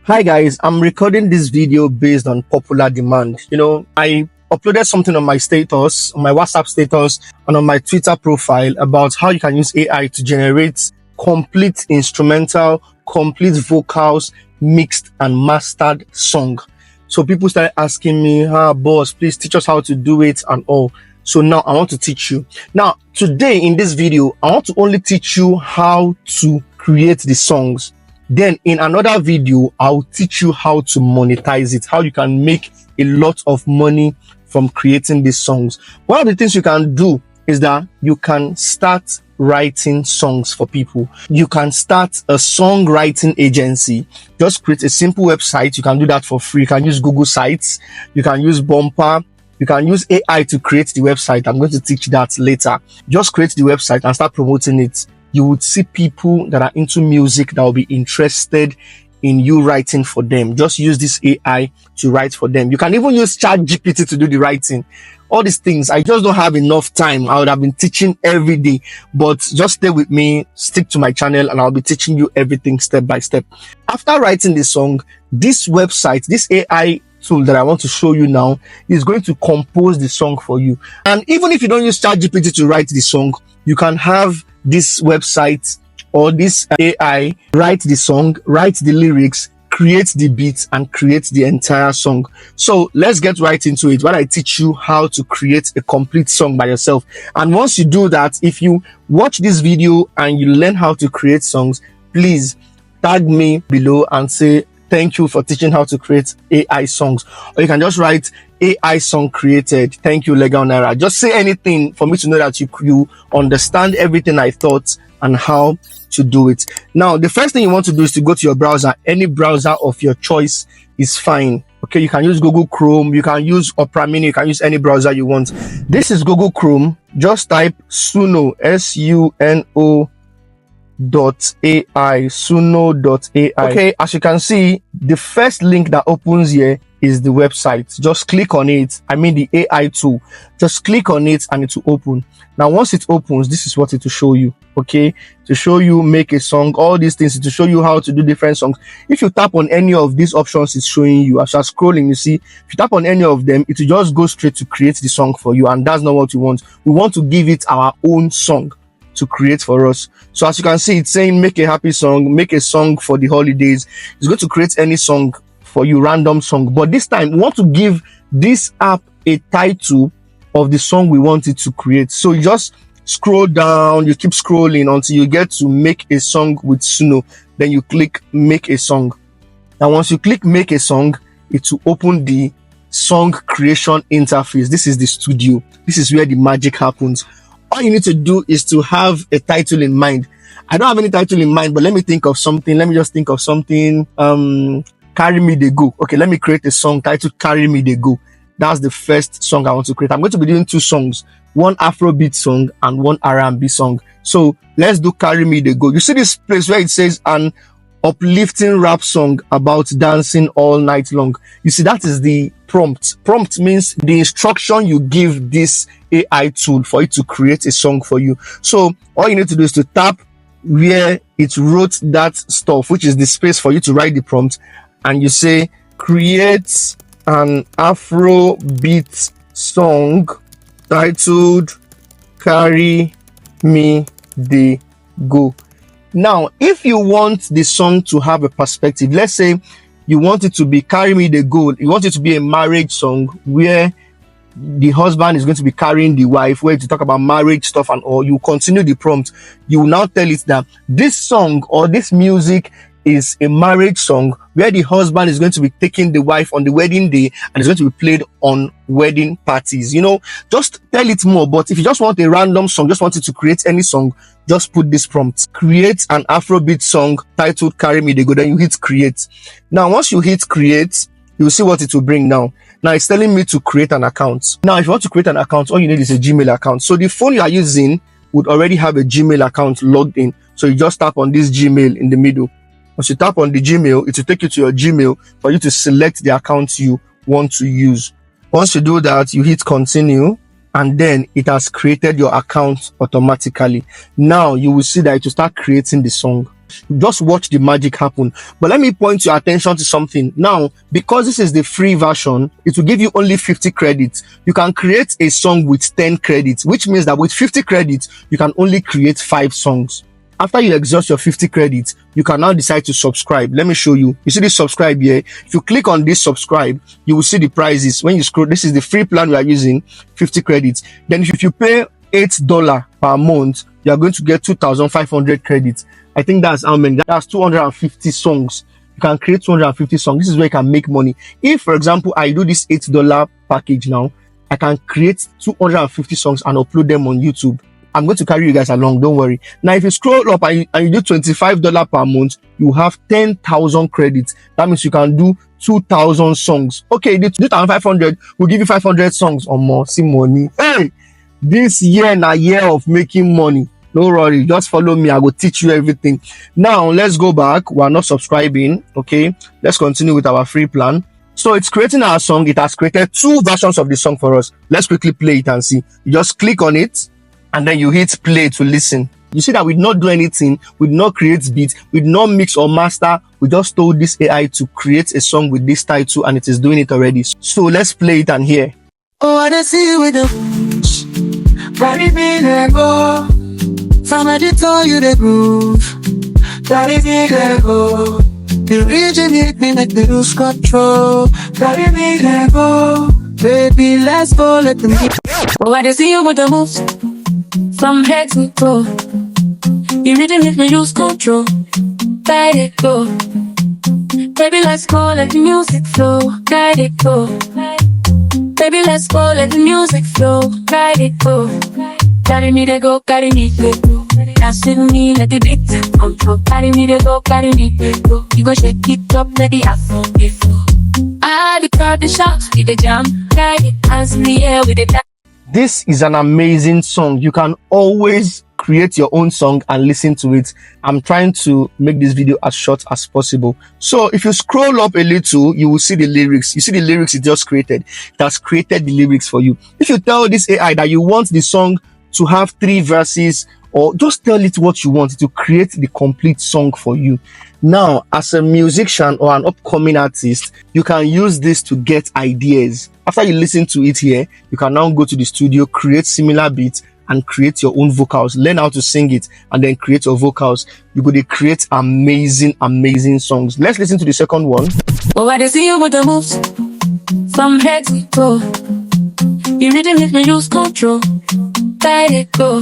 Hi guys, I'm recording this video based on popular demand. I uploaded something on my status, on my WhatsApp status, and on my Twitter profile about how you can use AI to generate complete instrumental, complete vocals, mixed and mastered song. So people started asking me, boss, please teach us how to do it and all. So now I want to teach you. Now, today in this video, I want to only teach you how to create the songs. Then in another video, I'll teach you how to monetize it, how you can make a lot of money from creating these songs. One of the things you can do is that you can start writing songs for people. You can start a songwriting agency. Just create a simple website. You can do that for free. You can use Google Sites. You can use Bumper. You can use AI to create the website. I'm going to teach that later. Just create the website and start promoting it. You would see people that are into music that will be interested in you writing for them. Just use this AI to write for them. You can even use ChatGPT to do the writing. All these things, I just don't have enough time. I would have been teaching every day, but just stay with me, stick to my channel, and I'll be teaching you everything step by step. After writing the song, this website, this AI tool that I want to show you now is going to compose the song for you. And even if you don't use ChatGPT to write the song, you can have this website or this AI write the song, write the lyrics, create the beats, and create the entire song. So let's get right into it while I teach you how to create a complete song by yourself. And once you do that, if you watch this video and you learn how to create songs, please tag me below and say thank you for teaching how to create AI songs. Or you can just write AI song created. Thank you, Legal Naira. Just say anything for me to know that you understand everything I thought and how to do it. Now, the first thing you want to do is to go to your browser. Any browser of your choice is fine. Okay, you can use Google Chrome, you can use Opera Mini, you can use any browser you want. This is Google Chrome. Just type Suno, S-U-N-O .ai, suno.ai. Okay, as you can see, the first link that opens here is the website. Just click on it. I mean the AI tool. Just click on it and it will open. Now once it opens, this is what it will show you. Okay, to show you make a song, all these things, to show you how to do different songs. If you tap on any of these options it's showing you, as you're scrolling, you see, if you tap on any of them, it will just go straight to create the song for you, and that's not what we want. We want to give it our own song to create for us. So as you can see, it's saying make a happy song, make a song for the holidays. It's going to create any song for you, random song, but this time we want to give this app a title of the song we want it to create. So you just scroll down, you keep scrolling until you get to make a song with Suno. Then you click make a song. Now once you click make a song, it will open the song creation interface. This is the studio. This is where the magic happens. All you need to do is to have a title in mind. I don't have any title in mind, but let me think of something. Let me just think of something. Carry Me They Go. Okay, let me create a song titled Carry Me They Go. That's the first song I want to create. I'm going to be doing two songs, one Afrobeat song and one R&B song. So let's do Carry Me They Go. You see this place where it says an uplifting rap song about dancing all night long. You see, that is the prompt. Prompt means the instruction you give this AI tool for it to create a song for you. So all you need to do is to tap where it wrote that stuff, which is the space for you to write the prompt, and you say create an Afrobeat song titled Carry Me They Go. Now, if you want the song to have a perspective, let's say you want it to be Carry Me They Go, you want it to be a marriage song where the husband is going to be carrying the wife, where to talk about marriage stuff and all, you continue the prompt. You will now tell it that this song or this music is a marriage song where the husband is going to be taking the wife on the wedding day and it's going to be played on wedding parties. Just tell it more. But if you just want a random song, just want it to create any song, just put this prompt. Create an Afrobeat song titled Carry Me They Go. Then you hit create. Now, once you hit create, you'll see what it will bring now. Now it's telling me to create an account. Now, if you want to create an account, all you need is a Gmail account. So the phone you are using would already have a Gmail account logged in. So you just tap on this Gmail in the middle. Once you tap on the Gmail, it will take you to your Gmail for you to select the account you want to use. Once you do that, you hit continue, and then it has created your account automatically. Now you will see that it will start creating the song. Just watch the magic happen. But let me point your attention to something. Now, because this is the free version, it will give you only 50 credits. You can create a song with 10 credits, which means that with 50 credits, you can only create 5 songs. After you exhaust your 50 credits, you can now decide to subscribe. Let me show you. You see this subscribe here? If you click on this subscribe, you will see the prices. When you scroll, this is the free plan we are using, 50 credits. Then if you pay $8 per month, you are going to get 2,500 credits. I think that's how many? That's 250 songs. You can create 250 songs. This is where you can make money. If, for example, I do this $8 package now, I can create 250 songs and upload them on YouTube. I'm going to carry you guys along, don't worry. Now, if you scroll up and you do $25 per month, you have 10,000 credits. That means you can do 2,000 songs. Okay, the 2,500 will give you 500 songs or more. See money. Hey, this year na year of making money. Don't worry, just follow me. I will teach you everything. Now, let's go back. We are not subscribing. Okay, let's continue with our free plan. So it's creating our song. It has created 2 versions of the song for us. Let's quickly play it and see. You just click on it and then you hit play to listen. You see that we did not do anything, we did not create beats, we did not mix or master. We just told this AI to create a song with this title and it is doing it already. So let's play it and hear. Oh, I see you with the body me there go. From a tell you the groove. Body me there go. You originate me like the lose control. Body me there go. Baby, let's go, let them hit. Oh, I see you with the moves. From head to toe, you really make me lose control. Let it go. Baby, let's go, let the music flow. Let it go. Baby, let's go, let the music flow. Let it go. Carry me to go, carry me to go. Dance with me, let the beat control. Carry me to go, carry me to go. You go shake it up, let the afro be flow. I the crowd, the shots, with the jam. Carry it, hands in the air with the dance. This is an amazing song. You can always create your own song and listen to it. I'm trying to make this video as short as possible. So if you scroll up a little, you will see the lyrics. You see the lyrics it just created. It has created the lyrics for you. If you tell this AI that you want the song to have 3 verses, or just tell it what you want, to create the complete song for you. Now, as a musician or an upcoming artist, you can use this to get ideas. After you listen to it here, you can now go to the studio, create similar beats, and create your own vocals. Learn how to sing it, and then create your vocals. You're going to create amazing, amazing songs. Let's listen to the second one. Oh, I see you with the moves. From head to toe. You really make me lose control. Let it go.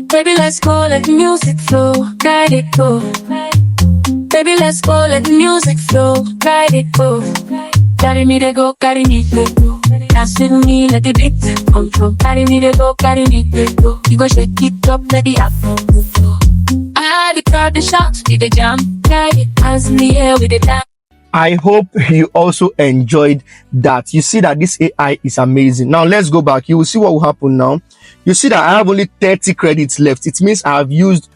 Baby, let's go, let the music flow. Let it go. Baby, let's go, let the music flow. Let it go. Carry me to go, carry me to go. Dance with me, let the beat control. Carry me to go, carry me to go. You go shake it up, let the afro flow. I the crowd, the shots, with the jam. Carry it, hands in the air with the dance. I hope you also enjoyed that. You see that this AI is amazing. Now let's go back. You will see what will happen now. You see that I have only 30 credits left. It means I have used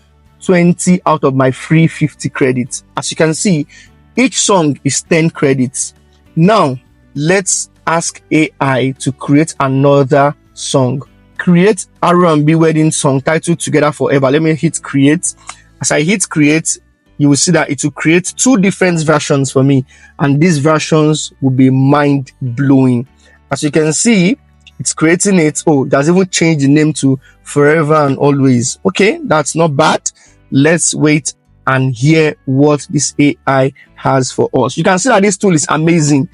20 out of my free 50 credits. As you can see, each song is 10 credits. Now let's ask AI to create another song. Create R&B wedding song titled Together Forever. Let me hit create. As I hit create, you will see that it will create 2 different versions for me, and these versions will be mind-blowing. As you can see, it's creating it. Oh, it has even changed the name to Forever and Always. Okay, that's not bad. Let's wait and hear what this AI has for us. You can see that this tool is amazing,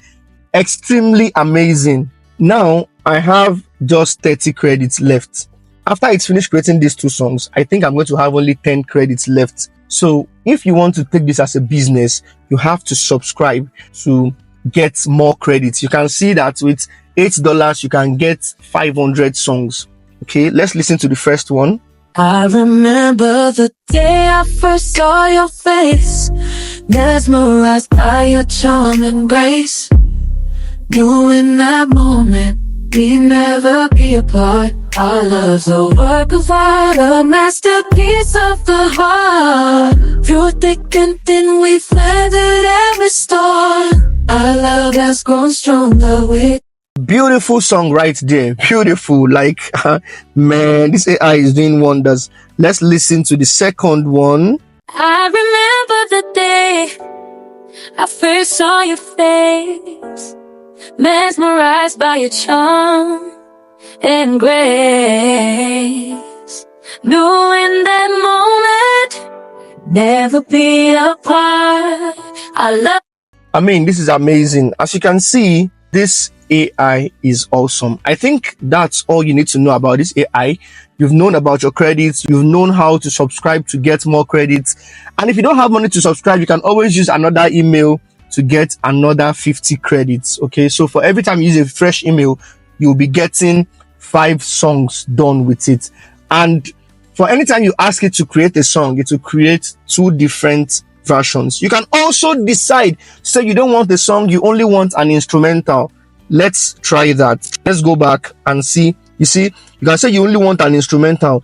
extremely amazing. Now I have just 30 credits left. After it's finished creating these 2 songs, I think I'm going to have only 10 credits left. So if you want to take this as a business, you have to subscribe to get more credits. You can see that with $8, you can get 500 songs. Okay, let's listen to the first one. I remember the day I first saw your face, mesmerized by your charm and grace. Knew in that moment we'd never be apart. Our love's a work of art, a masterpiece of the heart. Through thick and thin, we've weathered every storm. Our love has grown stronger with. Beautiful song right there. Beautiful. Like, man, this AI is doing wonders. Let's listen to the second one. I remember the day I first saw your face, mesmerized by your charm and grace. Knew in that moment, never be apart. I mean, this is amazing. As you can see, this AI is awesome. I think that's all you need to know about this AI. You've known about your credits. You've known how to subscribe to get more credits. And if you don't have money to subscribe, you can always use another email to get another 50 credits. Okay, so for every time you use a fresh email, you'll be getting 5 songs done with it. And for any time you ask it to create a song, it will create 2 different versions. You can also decide, say you don't want the song, you only want an instrumental. Let's try that. Let's go back and see. You see, you can say you only want an instrumental.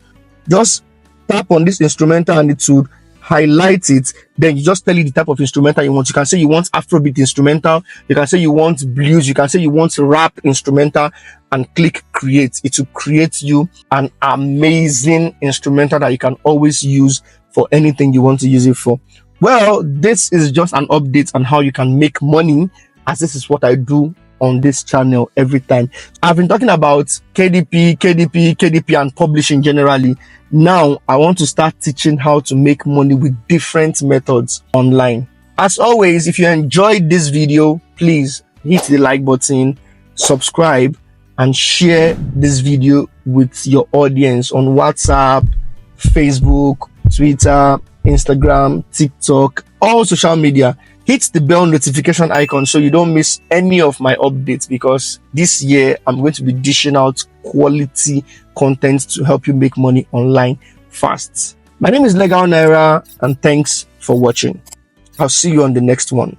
Just tap on this instrumental and it would highlight it. Then you just tell it the type of instrumental you want. You can say you want Afrobeat instrumental. You can say you want blues. You can say you want rap instrumental, and click create. It will create you an amazing instrumental that you can always use for anything you want to use it for. Well, this is just an update on how you can make money, as this is what I do on this channel every time. I've been talking about KDP and publishing generally. Now I want to start teaching how to make money with different methods online. As always, if you enjoyed this video, please hit the like button, subscribe, and share this video with your audience on WhatsApp, Facebook, Twitter, Instagram, TikTok, all social media. Hit the bell notification icon so you don't miss any of my updates, because this year I'm going to be dishing out quality content to help you make money online fast. My name is Legal Naira, and thanks for watching. I'll see you on the next one.